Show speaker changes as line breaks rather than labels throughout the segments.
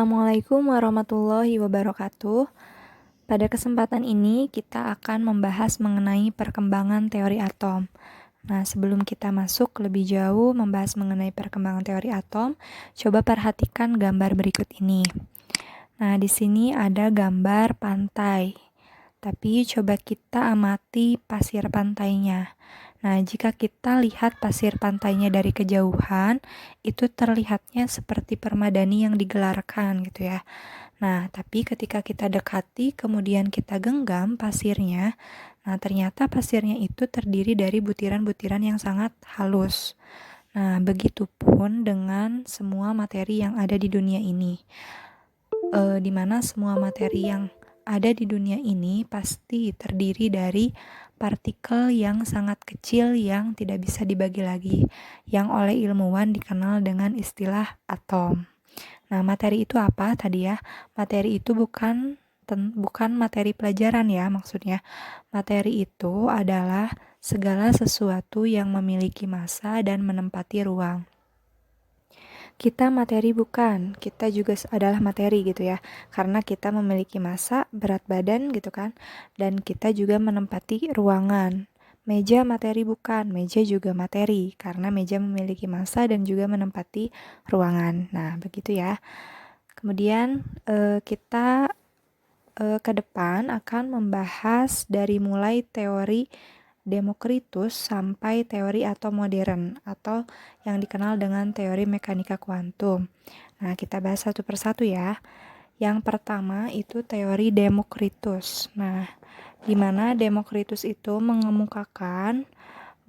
Assalamualaikum warahmatullahi wabarakatuh. Pada kesempatan ini kita akan membahas mengenai perkembangan teori atom. Nah, sebelum kita masuk lebih jauh membahas mengenai perkembangan teori atom, coba perhatikan gambar berikut ini. Nah, di sini ada gambar pantai. Tapi coba kita amati pasir pantainya. Nah, jika kita lihat pasir pantainya dari kejauhan, itu terlihatnya seperti permadani yang digelarkan gitu ya. Nah, tapi ketika kita dekati, kemudian kita genggam pasirnya, nah ternyata pasirnya itu terdiri dari butiran-butiran yang sangat halus. Nah, begitupun dengan semua materi yang ada di dunia ini. Di mana semua materi yang ada di dunia ini pasti terdiri dari partikel yang sangat kecil yang tidak bisa dibagi lagi, yang oleh ilmuwan dikenal dengan istilah atom. Nah, materi itu apa tadi ya? Materi itu bukan materi pelajaran ya maksudnya. Materi itu adalah segala sesuatu yang memiliki massa dan menempati ruang. Kita materi bukan, kita juga adalah materi gitu ya. Karena kita memiliki massa, berat badan gitu kan. Dan kita juga menempati ruangan. Meja materi bukan, meja juga materi. Karena meja memiliki massa dan juga menempati ruangan. Nah, begitu ya. Kemudian kita ke depan akan membahas dari mulai teori Demokritus sampai teori atom modern atau yang dikenal dengan teori mekanika kuantum. Nah, kita bahas satu persatu ya. Yang pertama itu teori Demokritus. Nah, di mana Demokritus itu mengemukakan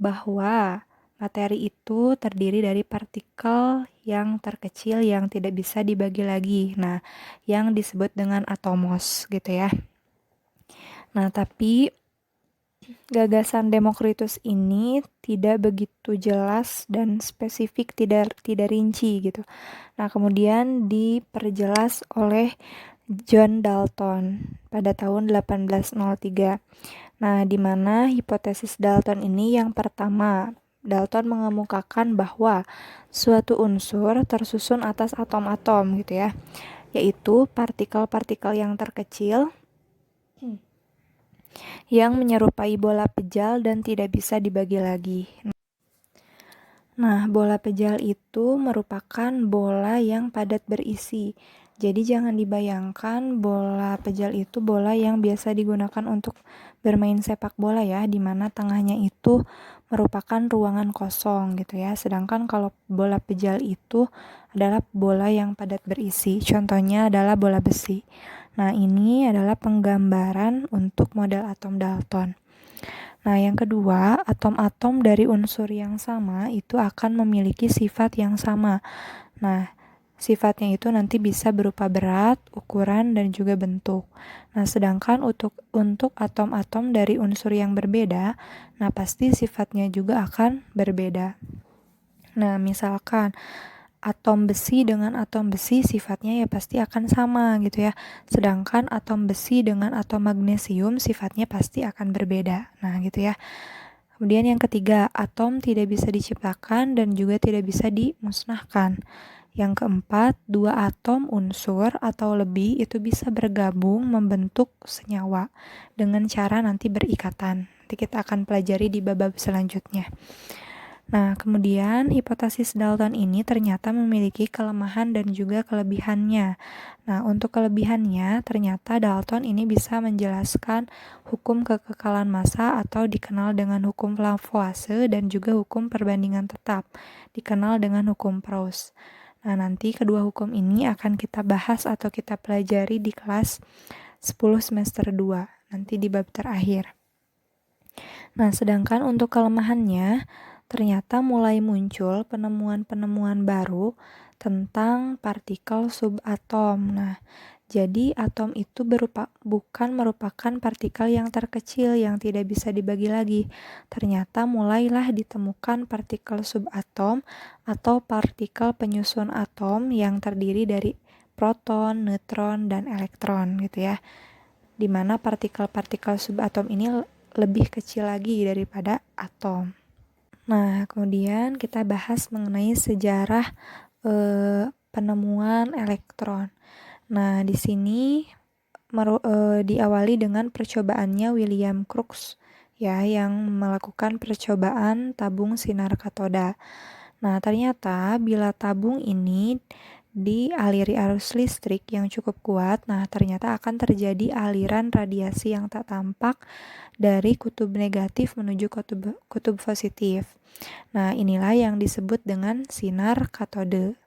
bahwa materi itu terdiri dari partikel yang terkecil yang tidak bisa dibagi lagi. Nah, yang disebut dengan atomos gitu ya. Nah, tapi gagasan Demokritus ini tidak begitu jelas dan spesifik, tidak rinci gitu. Nah, kemudian diperjelas oleh John Dalton pada tahun 1803. Nah, di mana hipotesis Dalton ini yang pertama, Dalton mengemukakan bahwa suatu unsur tersusun atas atom-atom gitu ya, yaitu partikel-partikel yang terkecil yang menyerupai bola pejal dan tidak bisa dibagi lagi. Nah, bola pejal itu merupakan bola yang padat berisi. Jadi jangan dibayangkan bola pejal itu bola yang biasa digunakan untuk bermain sepak bola ya, di mana tengahnya itu merupakan ruangan kosong gitu ya. Sedangkan kalau bola pejal itu adalah bola yang padat berisi. Contohnya adalah bola besi. Nah, ini adalah penggambaran untuk model atom Dalton. Nah, yang kedua, atom-atom dari unsur yang sama itu akan memiliki sifat yang sama. Nah, sifatnya itu nanti bisa berupa berat, ukuran, dan juga bentuk. Nah, sedangkan untuk atom-atom dari unsur yang berbeda, nah pasti sifatnya juga akan berbeda. Nah, misalkan atom besi dengan atom besi sifatnya ya pasti akan sama gitu ya. Sedangkan atom besi dengan atom magnesium sifatnya pasti akan berbeda. Nah, gitu ya. Kemudian yang ketiga, atom tidak bisa diciptakan dan juga tidak bisa dimusnahkan. Yang keempat, dua atom unsur atau lebih itu bisa bergabung membentuk senyawa dengan cara nanti berikatan. Nanti kita akan pelajari di bab selanjutnya. Nah, kemudian hipotesis Dalton ini ternyata memiliki kelemahan dan juga kelebihannya. Nah, untuk kelebihannya, ternyata Dalton ini bisa menjelaskan hukum kekekalan massa atau dikenal dengan hukum Lavoisier dan juga hukum perbandingan tetap, dikenal dengan hukum Proust. Nah, nanti kedua hukum ini akan kita bahas atau kita pelajari di kelas 10 semester 2, nanti di bab terakhir. Nah, sedangkan untuk kelemahannya, ternyata mulai muncul penemuan-penemuan baru tentang partikel subatom. Nah, jadi atom itu bukan merupakan partikel yang terkecil yang tidak bisa dibagi lagi. Ternyata mulailah ditemukan partikel subatom atau partikel penyusun atom yang terdiri dari proton, neutron, dan elektron gitu ya. Dimana partikel-partikel subatom ini lebih kecil lagi daripada atom. Nah, kemudian kita bahas mengenai sejarah penemuan elektron. Nah, di sini diawali dengan percobaannya William Crookes ya, yang melakukan percobaan tabung sinar katoda. Nah, ternyata bila tabung ini dialiri arus listrik yang cukup kuat, nah ternyata akan terjadi aliran radiasi yang tak tampak dari kutub negatif menuju kutub positif. Nah, inilah yang disebut dengan sinar katode.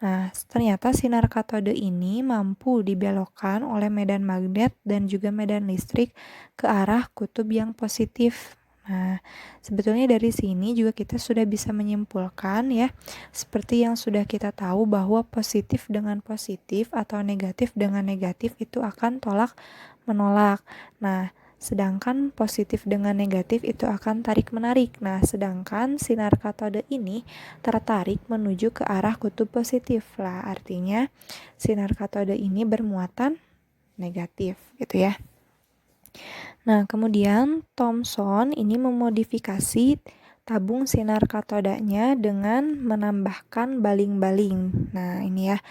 Nah, ternyata sinar katode ini mampu dibelokkan oleh medan magnet dan juga medan listrik ke arah kutub yang positif. Nah, sebetulnya dari sini juga kita sudah bisa menyimpulkan ya, seperti yang sudah kita tahu bahwa positif dengan positif atau negatif dengan negatif itu akan tolak menolak. Nah, sedangkan positif dengan negatif itu akan tarik-menarik. Nah, sedangkan sinar katode ini tertarik menuju ke arah kutub positif lah. Artinya, sinar katode ini bermuatan negatif gitu ya. Nah, kemudian Thomson ini memodifikasi tabung sinar katodanya dengan menambahkan baling-baling. Nah, ini ya.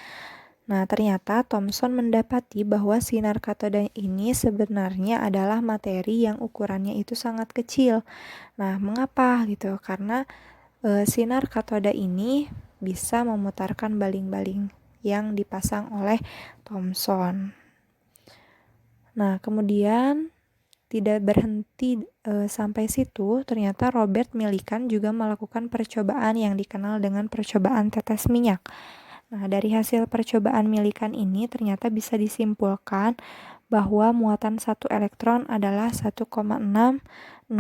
Nah, ternyata Thomson mendapati bahwa sinar katoda ini sebenarnya adalah materi yang ukurannya itu sangat kecil. Nah, mengapa gitu? Karena sinar katoda ini bisa memutarkan baling-baling yang dipasang oleh Thomson. Nah, kemudian tidak berhenti sampai situ, ternyata Robert Millikan juga melakukan percobaan yang dikenal dengan percobaan tetes minyak. Nah, dari hasil percobaan Millikan ini ternyata bisa disimpulkan bahwa muatan satu elektron adalah 1,6022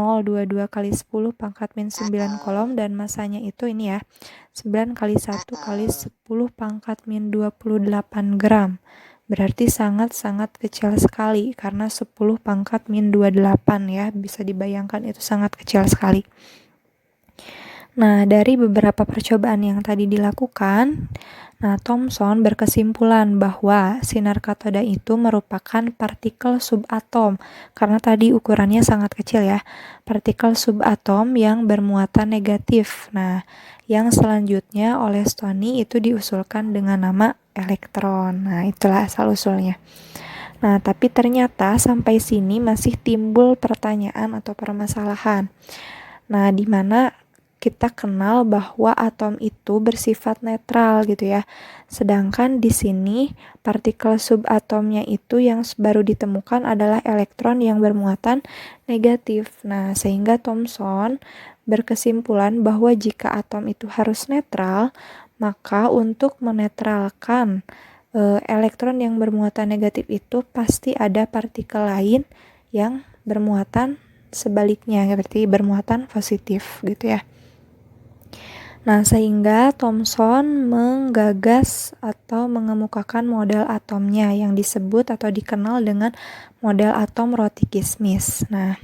kali 10 pangkat min 9 kolom dan masanya itu ini ya, 9 kali 1 kali 10 pangkat min 28 gram. Berarti sangat-sangat kecil sekali karena 10 pangkat min 28 ya, bisa dibayangkan itu sangat kecil sekali. Nah, dari beberapa percobaan yang tadi dilakukan, Thomson berkesimpulan bahwa sinar katoda itu merupakan partikel subatom, karena tadi ukurannya sangat kecil ya, partikel subatom yang bermuatan negatif. Nah, yang selanjutnya oleh Stoney itu diusulkan dengan nama elektron. Nah, itulah asal-usulnya. Nah, tapi ternyata sampai sini masih timbul pertanyaan atau permasalahan. Nah, di mana kita kenal bahwa atom itu bersifat netral gitu ya. Sedangkan di sini partikel subatomnya itu yang baru ditemukan adalah elektron yang bermuatan negatif. Nah, sehingga Thomson berkesimpulan bahwa jika atom itu harus netral, maka untuk menetralkan elektron yang bermuatan negatif itu pasti ada partikel lain yang bermuatan sebaliknya, berarti bermuatan positif gitu ya. Nah, sehingga Thomson menggagas atau mengemukakan model atomnya yang disebut atau dikenal dengan model atom roti-kismis. Nah,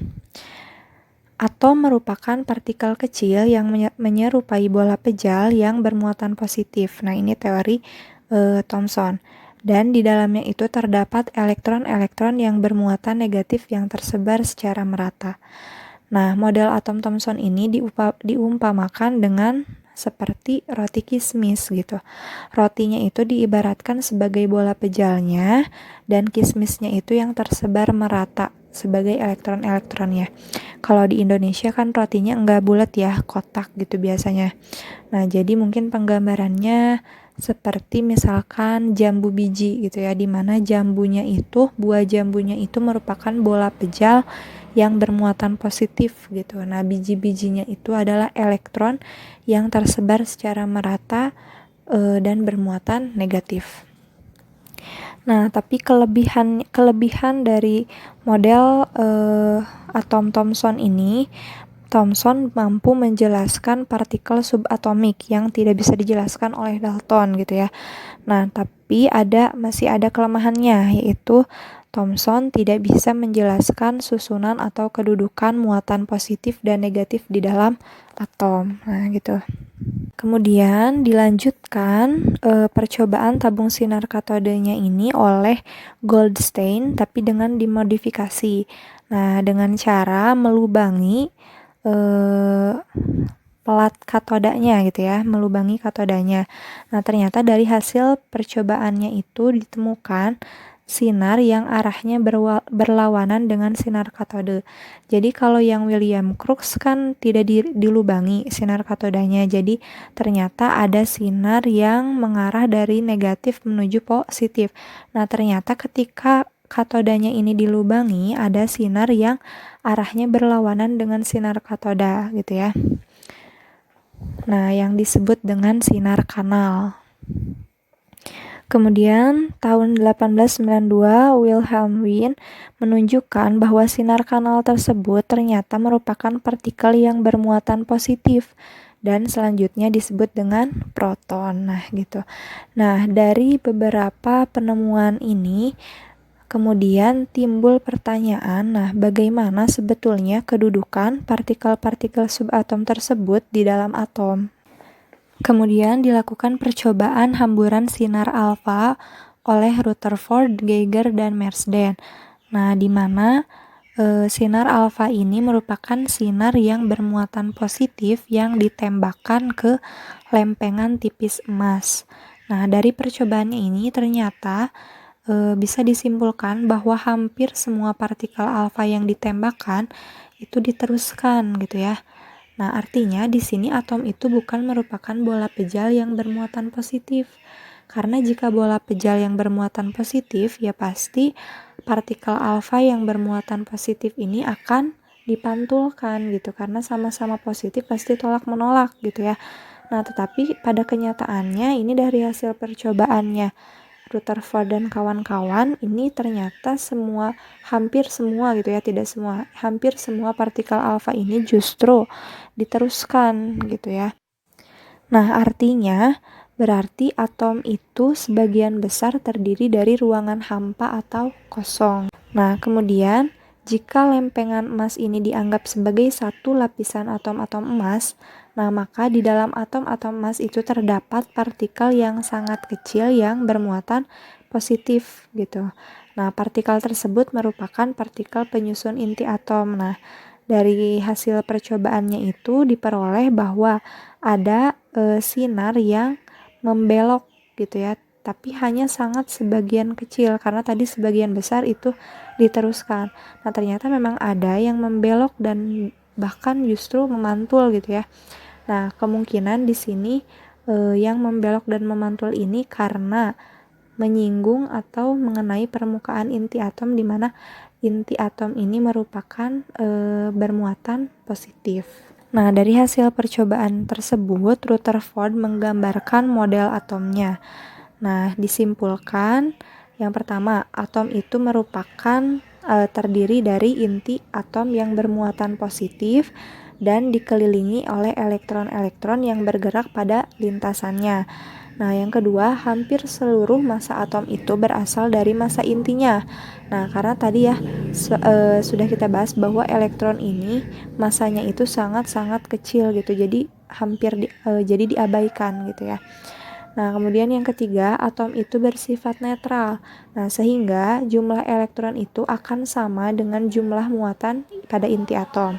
atom merupakan partikel kecil yang menyerupai bola pejal yang bermuatan positif. Nah, ini teori Thomson. Dan di dalamnya itu terdapat elektron-elektron yang bermuatan negatif yang tersebar secara merata. Nah, model atom Thomson ini diumpamakan dengan seperti roti kismis gitu. Rotinya itu diibaratkan sebagai bola pejalnya dan kismisnya itu yang tersebar merata sebagai elektron-elektronnya. Kalau di Indonesia kan rotinya enggak bulat ya, kotak gitu biasanya. Nah, jadi mungkin penggambarannya seperti misalkan jambu biji gitu ya, dimana buah jambunya itu merupakan bola pejal yang bermuatan positif gitu. Nah, biji-bijinya itu adalah elektron yang tersebar secara merata dan bermuatan negatif. Nah, tapi kelebihan dari model atom Thomson ini, Thomson mampu menjelaskan partikel subatomik yang tidak bisa dijelaskan oleh Dalton gitu ya. Nah, tapi masih ada kelemahannya, yaitu Thomson tidak bisa menjelaskan susunan atau kedudukan muatan positif dan negatif di dalam atom. Nah, gitu. Kemudian dilanjutkan percobaan tabung sinar katodenya ini oleh Goldstein tapi dengan dimodifikasi. Nah, dengan cara melubangi pelat katodanya gitu ya, melubangi katodanya. Nah, ternyata dari hasil percobaannya itu ditemukan sinar yang arahnya berlawanan dengan sinar katode. Jadi kalau yang William Crookes kan tidak dilubangi sinar katodanya. Jadi ternyata ada sinar yang mengarah dari negatif menuju positif. Nah, ternyata ketika katodanya ini dilubangi, ada sinar yang arahnya berlawanan dengan sinar katoda gitu ya. Nah, yang disebut dengan sinar kanal. Kemudian tahun 1892 Wilhelm Wien menunjukkan bahwa sinar kanal tersebut ternyata merupakan partikel yang bermuatan positif dan selanjutnya disebut dengan proton. Nah, gitu. Nah, dari beberapa penemuan ini kemudian timbul pertanyaan, nah bagaimana sebetulnya kedudukan partikel-partikel subatom tersebut di dalam atom? Kemudian dilakukan percobaan hamburan sinar alfa oleh Rutherford, Geiger, dan Marsden. Nah, di mana sinar alfa ini merupakan sinar yang bermuatan positif yang ditembakkan ke lempengan tipis emas. Nah, dari percobaannya ini ternyata bisa disimpulkan bahwa hampir semua partikel alfa yang ditembakkan itu diteruskan gitu ya. Nah, artinya di sini atom itu bukan merupakan bola pejal yang bermuatan positif. Karena jika bola pejal yang bermuatan positif, ya pasti partikel alfa yang bermuatan positif ini akan dipantulkan gitu. Karena sama-sama positif pasti tolak menolak gitu ya. Nah, tetapi pada kenyataannya ini dari hasil percobaannya Rutherford dan kawan-kawan ini ternyata hampir semua gitu ya, tidak semua, hampir semua partikel alfa ini justru diteruskan gitu ya. Nah, artinya berarti atom itu sebagian besar terdiri dari ruangan hampa atau kosong. Nah, kemudian jika lempengan emas ini dianggap sebagai satu lapisan atom-atom emas, nah maka di dalam atom-atom emas itu terdapat partikel yang sangat kecil yang bermuatan positif gitu. Nah, partikel tersebut merupakan partikel penyusun inti atom. Nah, dari hasil percobaannya itu diperoleh bahwa ada sinar yang membelok gitu ya, tapi hanya sangat sebagian kecil karena tadi sebagian besar itu diteruskan. Nah, ternyata memang ada yang membelok dan bahkan justru memantul gitu ya. Nah, kemungkinan di sini yang membelok dan memantul ini karena menyinggung atau mengenai permukaan inti atom di mana inti atom ini merupakan bermuatan positif. Nah, dari hasil percobaan tersebut, Rutherford menggambarkan model atomnya. Nah, disimpulkan yang pertama, atom itu merupakan terdiri dari inti atom yang bermuatan positif dan dikelilingi oleh elektron-elektron yang bergerak pada lintasannya. Nah, yang kedua, hampir seluruh massa atom itu berasal dari massa intinya. Nah, karena tadi ya sudah kita bahas bahwa elektron ini massanya itu sangat-sangat kecil gitu. Jadi jadi diabaikan gitu ya. Nah, kemudian yang ketiga, atom itu bersifat netral. Nah, sehingga jumlah elektron itu akan sama dengan jumlah muatan pada inti atom.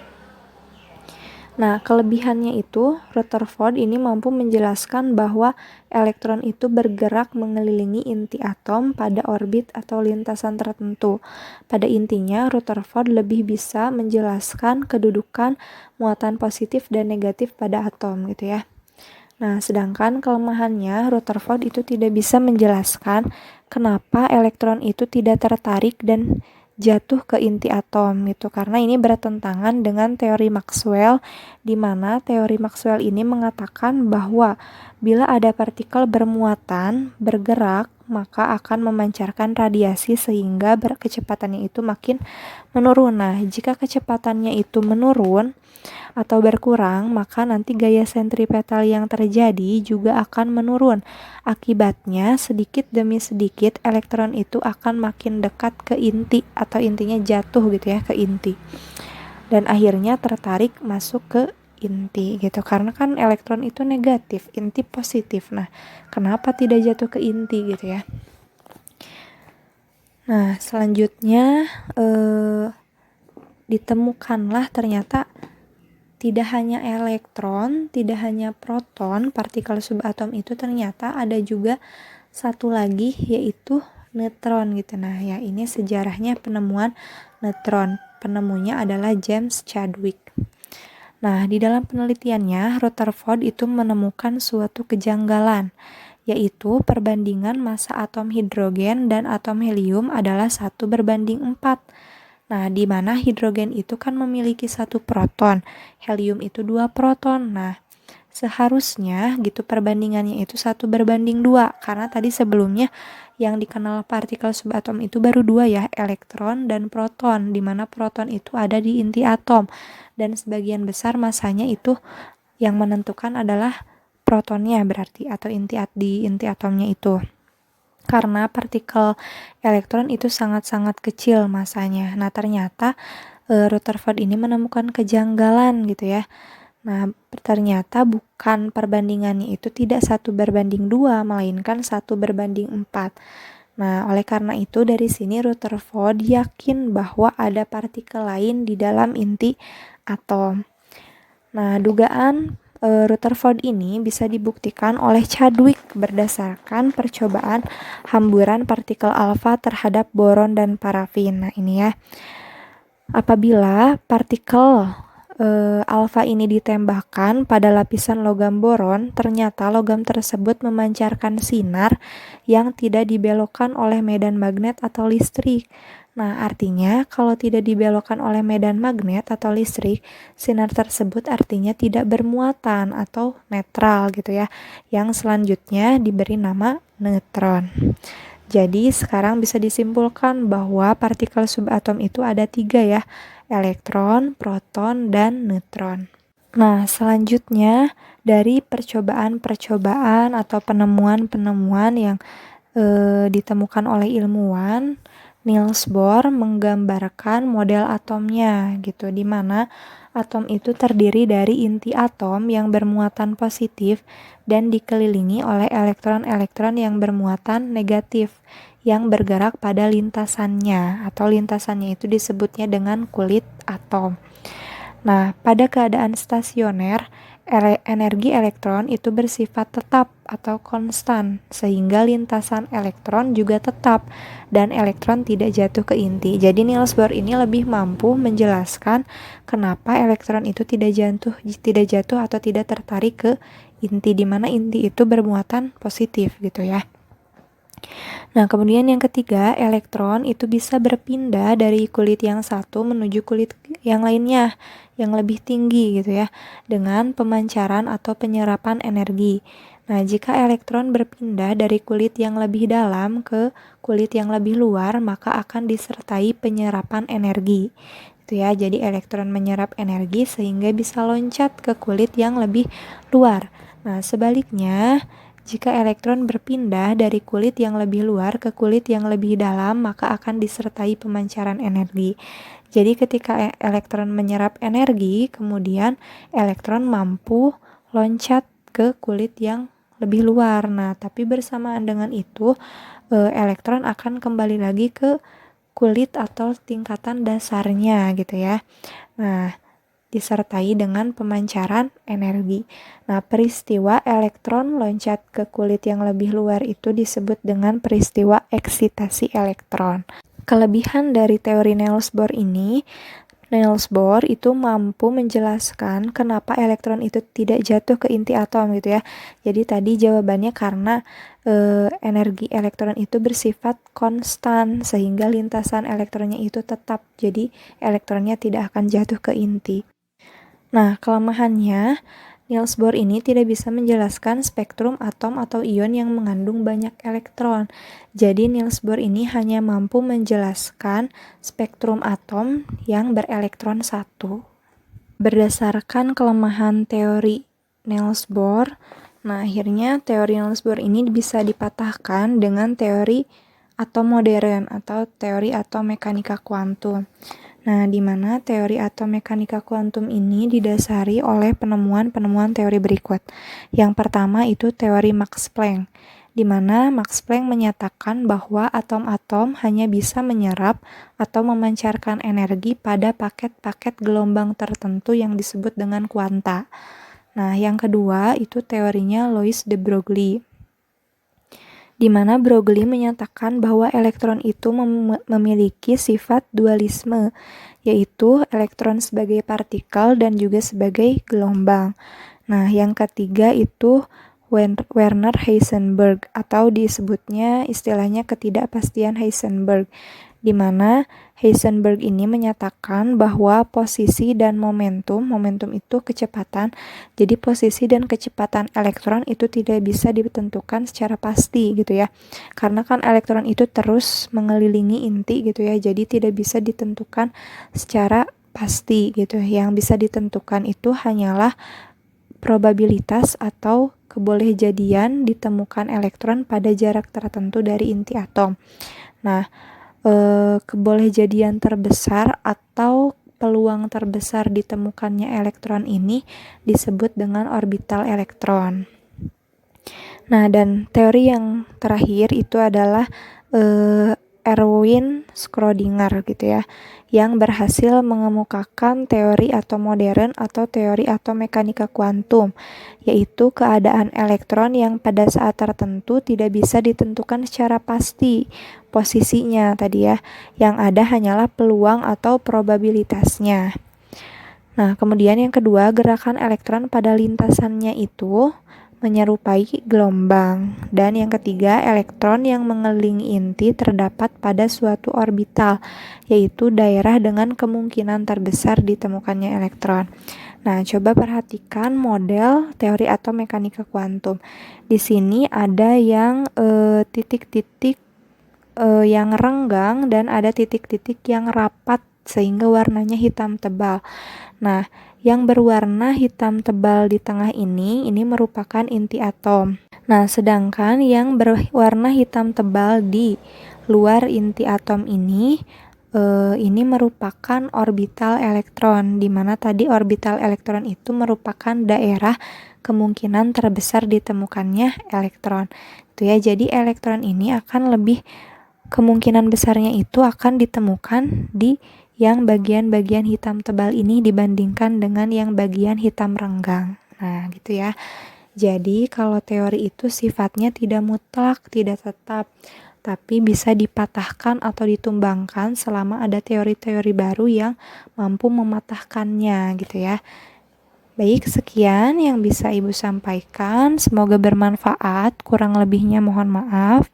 Nah, kelebihannya itu, Rutherford ini mampu menjelaskan bahwa elektron itu bergerak mengelilingi inti atom pada orbit atau lintasan tertentu. Pada intinya, Rutherford lebih bisa menjelaskan kedudukan muatan positif dan negatif pada atom gitu ya. Nah, sedangkan kelemahannya, Rutherford itu tidak bisa menjelaskan kenapa elektron itu tidak tertarik dan jatuh ke inti atom gitu, karena ini bertentangan dengan teori Maxwell, di mana teori Maxwell ini mengatakan bahwa bila ada partikel bermuatan bergerak maka akan memancarkan radiasi sehingga kecepatannya itu makin menurun. Nah, jika kecepatannya itu menurun atau berkurang, maka nanti gaya sentripetal yang terjadi juga akan menurun. Akibatnya, sedikit demi sedikit elektron itu akan makin dekat ke inti atau intinya jatuh gitu ya ke inti. Dan akhirnya tertarik masuk ke inti gitu. Karena kan elektron itu negatif, inti positif. Nah, kenapa tidak jatuh ke inti gitu ya? Nah, selanjutnya ditemukanlah ternyata tidak hanya elektron, tidak hanya proton, partikel subatom itu ternyata ada juga satu lagi yaitu neutron gitu. Nah, ya ini sejarahnya penemuan neutron. Penemunya adalah James Chadwick. Nah, di dalam penelitiannya, Rutherford itu menemukan suatu kejanggalan, yaitu perbandingan massa atom hidrogen dan atom helium adalah 1:4. Nah, di mana hidrogen itu kan memiliki 1 proton, helium itu 2 proton. Nah, seharusnya gitu perbandingannya itu 1:2, karena tadi sebelumnya yang dikenal partikel subatom itu baru 2 ya, elektron dan proton, di mana proton itu ada di inti atom, dan sebagian besar masanya itu yang menentukan adalah protonnya berarti, atau di inti atomnya itu. Karena partikel elektron itu sangat-sangat kecil masanya. Nah, ternyata Rutherford ini menemukan kejanggalan gitu ya. Nah, ternyata bukan perbandingannya itu tidak 1:2, melainkan 1:4. Nah, oleh karena itu dari sini Rutherford yakin bahwa ada partikel lain di dalam inti atom. Nah, dugaan Rutherford ini bisa dibuktikan oleh Chadwick berdasarkan percobaan hamburan partikel alfa terhadap boron dan parafin. Nah, ini ya. Apabila partikel alfa ini ditembakkan pada lapisan logam boron, ternyata logam tersebut memancarkan sinar yang tidak dibelokkan oleh medan magnet atau listrik. Nah, artinya kalau tidak dibelokkan oleh medan magnet atau listrik, sinar tersebut artinya tidak bermuatan atau netral gitu ya, yang selanjutnya diberi nama neutron. Jadi sekarang bisa disimpulkan bahwa partikel subatom itu ada 3 ya, elektron, proton, dan neutron. Nah, selanjutnya dari percobaan-percobaan atau penemuan-penemuan yang ditemukan oleh ilmuwan, Niels Bohr menggambarkan model atomnya gitu, di mana atom itu terdiri dari inti atom yang bermuatan positif dan dikelilingi oleh elektron-elektron yang bermuatan negatif yang bergerak pada lintasannya, atau lintasannya itu disebutnya dengan kulit atom. Nah, pada keadaan stasioner, energi elektron itu bersifat tetap atau konstan, sehingga lintasan elektron juga tetap dan elektron tidak jatuh ke inti. Jadi Niels Bohr ini lebih mampu menjelaskan kenapa elektron itu tidak jatuh atau tidak tertarik ke inti, di mana inti itu bermuatan positif gitu ya. Nah, kemudian yang ketiga, elektron itu bisa berpindah dari kulit yang satu menuju kulit yang lainnya, yang lebih tinggi gitu ya, dengan pemancaran atau penyerapan energi. Nah, jika elektron berpindah dari kulit yang lebih dalam ke kulit yang lebih luar, maka akan disertai penyerapan energi. Itu ya, jadi elektron menyerap energi sehingga bisa loncat ke kulit yang lebih luar. Nah, sebaliknya, jika elektron berpindah dari kulit yang lebih luar ke kulit yang lebih dalam, maka akan disertai pemancaran energi. Jadi ketika elektron menyerap energi, kemudian elektron mampu loncat ke kulit yang lebih luar. Nah, tapi bersamaan dengan itu, elektron akan kembali lagi ke kulit atau tingkatan dasarnya gitu ya. Nah, disertai dengan pemancaran energi. Nah, peristiwa elektron loncat ke kulit yang lebih luar itu disebut dengan peristiwa eksitasi elektron. Kelebihan dari teori Niels Bohr ini, Niels Bohr itu mampu menjelaskan kenapa elektron itu tidak jatuh ke inti atom gitu ya. Jadi tadi jawabannya karena energi elektron itu bersifat konstan sehingga lintasan elektronnya itu tetap. Jadi elektronnya tidak akan jatuh ke inti. Nah, kelemahannya, Niels Bohr ini tidak bisa menjelaskan spektrum atom atau ion yang mengandung banyak elektron. Jadi Niels Bohr ini hanya mampu menjelaskan spektrum atom yang berelektron 1. Berdasarkan kelemahan teori Niels Bohr, nah akhirnya teori Niels Bohr ini bisa dipatahkan dengan teori atom modern atau teori atom mekanika kuantum. Nah, di mana teori atom mekanika kuantum ini didasari oleh penemuan-penemuan teori berikut. Yang pertama itu teori Max Planck. di mana Max Planck menyatakan bahwa atom-atom hanya bisa menyerap atau memancarkan energi pada paket-paket gelombang tertentu yang disebut dengan kuanta. Nah, yang kedua itu teorinya Louis de Broglie, di mana Broglie menyatakan bahwa elektron itu memiliki sifat dualisme, yaitu elektron sebagai partikel dan juga sebagai gelombang. Nah, yang ketiga itu Werner Heisenberg, atau disebutnya istilahnya ketidakpastian Heisenberg, di mana Heisenberg ini menyatakan bahwa posisi dan momentum itu kecepatan, jadi posisi dan kecepatan elektron itu tidak bisa ditentukan secara pasti gitu ya, karena kan elektron itu terus mengelilingi inti gitu ya, jadi tidak bisa ditentukan secara pasti gitu. Yang bisa ditentukan itu hanyalah probabilitas atau kebolehjadian ditemukan elektron pada jarak tertentu dari inti atom. Nah, kebolehjadian terbesar atau peluang terbesar ditemukannya elektron ini disebut dengan orbital elektron. Nah, dan teori yang terakhir itu adalah Erwin Schrödinger gitu ya, yang berhasil mengemukakan teori atom modern atau teori atom mekanika kuantum, yaitu keadaan elektron yang pada saat tertentu tidak bisa ditentukan secara pasti posisinya tadi ya, yang ada hanyalah peluang atau probabilitasnya. Nah, kemudian yang kedua, gerakan elektron pada lintasannya itu menyerupai gelombang. Dan yang ketiga, elektron yang mengelilingi inti terdapat pada suatu orbital, yaitu daerah dengan kemungkinan terbesar ditemukannya elektron. Nah, coba perhatikan model teori atom mekanika kuantum. Di sini ada yang titik-titik yang renggang dan ada titik-titik yang rapat sehingga warnanya hitam tebal. Nah, yang berwarna hitam tebal di tengah ini merupakan inti atom. Nah, sedangkan yang berwarna hitam tebal di luar inti atom ini merupakan orbital elektron, di mana tadi orbital elektron itu merupakan daerah kemungkinan terbesar ditemukannya elektron. Itu ya, jadi elektron ini akan lebih kemungkinan besarnya itu akan ditemukan di yang bagian-bagian hitam tebal ini dibandingkan dengan yang bagian hitam renggang. Nah, gitu ya. Jadi, kalau teori itu sifatnya tidak mutlak, tidak tetap, tapi bisa dipatahkan atau ditumbangkan selama ada teori-teori baru yang mampu mematahkannya, gitu ya. Baik, sekian yang bisa Ibu sampaikan. Semoga bermanfaat. Kurang lebihnya mohon maaf.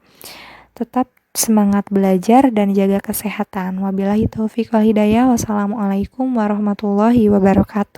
Tetap semangat belajar dan jaga kesehatan. Wabillahi taufiq wal hidayah. Wassalamualaikum warahmatullahi wabarakatuh.